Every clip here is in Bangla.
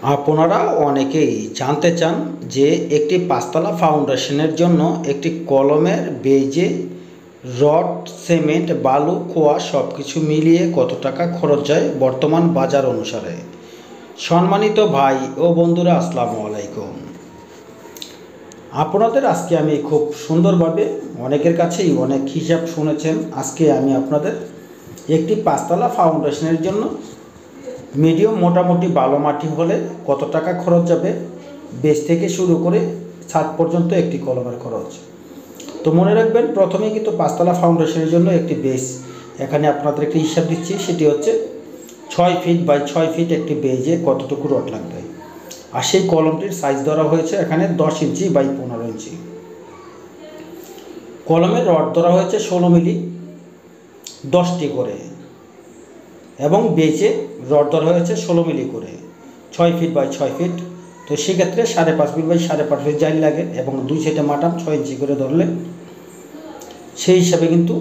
আপনারা অনেকেই জানতে চান যে একটি পাঁচতলা ফাউন্ডেশনের জন্য একটি কলমের বেজে রড, সিমেন্ট, বালু, খোয়া সব কিছু মিলিয়ে কত টাকা খরচ যায় বর্তমান বাজার অনুসারে। সম্মানিত ভাই ও বন্ধুরা, আসসালামু আলাইকুম। আপনাদের আজকে আমি খুব সুন্দরভাবে অনেকের কাছেই অনেক হিসাব শুনেছেন। আজকে আমি আপনাদের একটি পাঁচতলা ফাউন্ডেশনের জন্য মিডিয়াম মোটামুটি বালু মাটি হলে কত টাকা খরচ যাবে, বেস থেকে শুরু করে ছাদ পর্যন্ত একটি কলমের খরচ। তো মনে রাখবেন, প্রথমে কিন্তু পাঁচতলা ফাউন্ডেশনের জন্য একটি বেস, এখানে আপনাদের একটি হিসাব দিচ্ছি, সেটি হচ্ছে 6 ফিট বাই 6 ফিট একটি বেজে কতটুকু রড লাগবে। আর সেই কলমটির সাইজ ধরা হয়েছে এখানে 10 ইঞ্চি বাই 15 ইঞ্চি। কলমের রড ধরা হয়েছে 16 মিলি 10টি করে, এবং বেজে রড ধরা হয়েছে 16 মিলি করে 6 ফিট বাই 6 ফিট। তো সেক্ষেত্রে 5.5 ফিট বাই 5.5 ফিট জাইল লাগে, এবং 2 সাইডে মাটাম 6 ইঞ্চি করে ধরলে সেই হিসাবে কিন্তু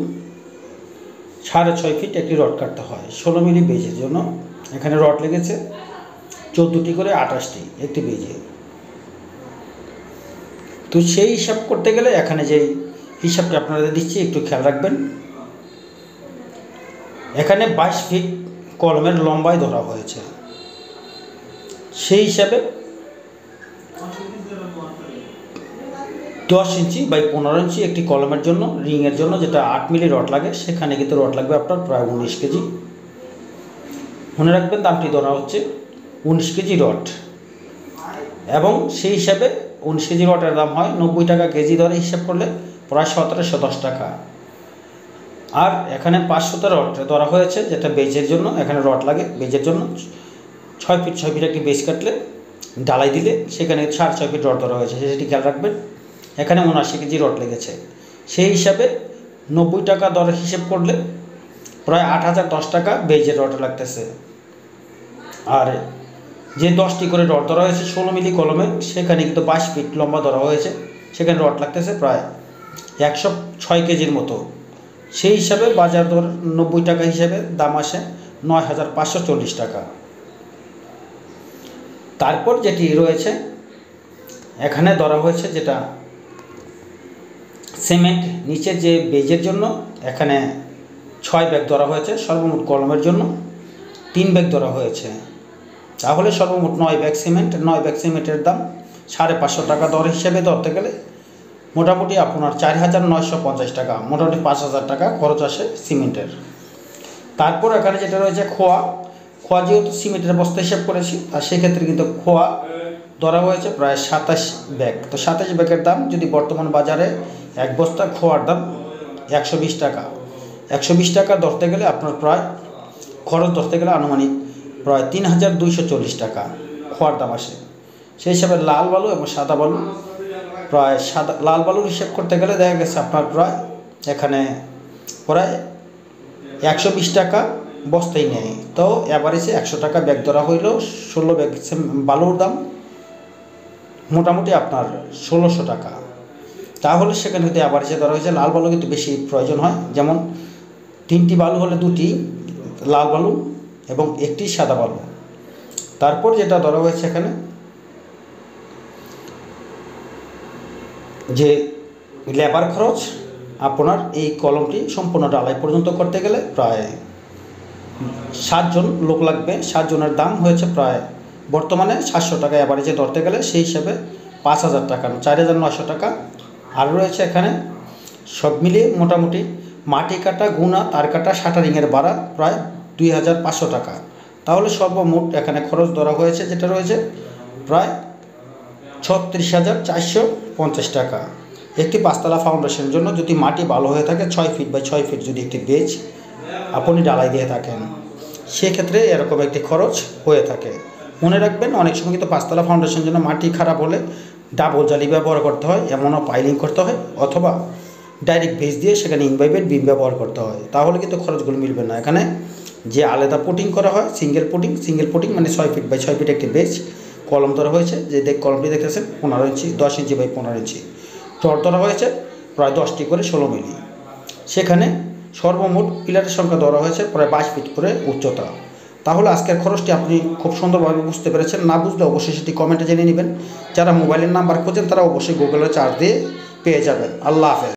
6.5 ফিট একটি রড কাটতে হয় 16 মিলি বেজের জন্য। এখানে রড লেগেছে 14টি করে 28টি একটি বেজে। তো সেই হিসাব করতে গেলে এখানে যেই হিসাবটা আপনাদের দিচ্ছি একটু খেয়াল রাখবেন। এখানে 22 ফিট কলমের লম্বায় ধরা হয়েছে, সেই হিসাবে 10 ইঞ্চি বাই 15 ইঞ্চি একটি কলমের জন্য, রিংয়ের জন্য যেটা 8 মিলি রড লাগে, সেখানে কিন্তু রড লাগবে আপনার প্রায় 19 কেজি। মনে রাখবেন, দামটি ধরা হচ্ছে 19 কেজি রড, এবং সেই হিসাবে 19 কেজি রডের দাম হয় 90 টাকা কেজি ধরে হিসাব করলে প্রায় 1710 টাকা। আর এখানে 500 রড ধরা হয়েছে, যেটা বেজের জন্য এখানে রড লাগে বেজের জন্য। 6 ফিট 6 ফিট একটি বেজ কাটলে ডালাই দিলে সেখানে 6.5 ফিট রড ধরা হয়েছে, সেটি খেয়াল রাখবেন। এখানে 79 কেজি রড লেগেছে, সেই হিসাবে 90 টাকা দরে হিসেব করলে প্রায় 8010 টাকা বেজের রড লাগতেছে। আর যে 10টি করে রড ধরা হয়েছে 16 মিলি কলমে, সেখানে কিন্তু 22 ফিট লম্বা ধরা হয়েছে, সেখানে রড লাগতেছে প্রায় 106 কেজির মতো। সেই হিসাবে বাজার দর 90 টাকা হিসাবে দাম আসে 9540 টাকা। তারপর যেটি রয়েছে এখানে ধরা হয়েছে যেটা সিমেন্ট, নিচের যে বেজের জন্য এখানে 6 ব্যাগ ধরা হয়েছে, সর্বমোট কলমের জন্য 3 ব্যাগ ধরা হয়েছে, তাহলে সর্বমোট 9 ব্যাগ সিমেন্ট। 9 ব্যাগ সিমেন্টের দাম 550 টাকা দর হিসেবে ধরতে গেলে মোটামুটি আপনার 4950 টাকা, মোটামুটি 5000 টাকা খরচ আসে সিমেন্টের। তারপর এখানে যেটা রয়েছে খোয়া, যেহেতু সিমেন্টের বস্তা হিসাব করেছি, আর সেক্ষেত্রে কিন্তু খোয়া ধরা হয়েছে প্রায় 27 ব্যাগ। তো 27 ব্যাগের দাম যদি বর্তমান বাজারে এক বস্তা খোয়ার দাম 120 টাকা, 120 টাকা ধরতে গেলে আপনার প্রায় খরচ ধরতে গেলে আনুমানিক প্রায় 3240 টাকা খোয়ার দাম আসে। সেই হিসাবে লাল বালু এবং সাদা বালু, প্রায় লাল বালুর হিসাব করতে গেলে দেখা গেছে আপনার প্রায় এখানে প্রায় 120 টাকা বস্তাই নেয়। তো অ্যাভারেজে 100 টাকা ব্যাগ ধরা হইলেও 16 ব্যাগ বালুর দাম মোটামুটি আপনার 1600 টাকা। তাহলে সেখানে কিন্তু অ্যাভারেজে ধরা হয়েছে। লাল বালু কিন্তু বেশি প্রয়োজন হয়, যেমন 3টি বালু হলে 2টি লাল বালু এবং 1টি সাদা বালু। তারপর যেটা ধরা হয়েছে এখানে যে লেবার খরচ, আপনার এই কলমটি সম্পূর্ণ ডালাই পর্যন্ত করতে গেলে প্রায় 7 জন লোক লাগবে। 7 জনের দাম হয়েছে প্রায় বর্তমানে 700 টাকা অ্যাভারেজে ধরতে গেলে, সেই হিসাবে 5000 টাকা, 4900 টাকা। আর রয়েছে এখানে সব মিলিয়ে মোটামুটি মাটি কাটা, গুনা, তার কাটা, শাটারিংয়ের ভাড়া প্রায় 2500 টাকা। তাহলে সর্বমোট এখানে খরচ ধরা হয়েছে যেটা রয়েছে প্রায় 36,450 টাকা। একটি পাঁচতলা ফাউন্ডেশনের জন্য যদি মাটি ভালো হয়ে থাকে, 6 ফিট বাই 6 ফিট যদি একটি বেজ আপনি ডালাই দিয়ে থাকেন, সেক্ষেত্রে এরকম একটি খরচ হয়ে থাকে। মনে রাখবেন, অনেক সময় কিন্তু পাঁচতলা ফাউন্ডেশনের জন্য মাটি খারাপ হলে ডাবল জালি ব্যবহার করতে হয়, এমনও পাইলিং করতে হয়, অথবা ডাইরেক্ট বেজ দিয়ে সেখানে ইনভাইবেট বিম ব্যবহার করতে হয়, তাহলে কিন্তু খরচগুলো মিলবে না। এখানে যে আলাদা পুটিং করা হয় সিঙ্গেল পুটিং মানে 6 ফিট বাই 6 ফিট একটি বেজ কলম ধরা হয়েছে, যে কলমটি দেখতেছেন 15 ইঞ্চি 10 ইঞ্চি বাই 15 ইঞ্চি রড ধরা হয়েছে প্রায় 10টি করে 16 মিলি। সেখানে সর্বমোট পিলারের সংখ্যা ধরা হয়েছে প্রায় 22 ফিট করে উচ্চতা। তাহলে আজকের খরচটি আপনি খুব সুন্দরভাবে বুঝতে পেরেছেন। না বুঝলে অবশ্যই সেটি কমেন্টে জেনে নেবেন। যারা মোবাইলের নাম্বার খোঁজেন তারা অবশ্যই গুগলে চার্জ দিয়ে পেয়ে যাবেন। আল্লাহ হাফেজ।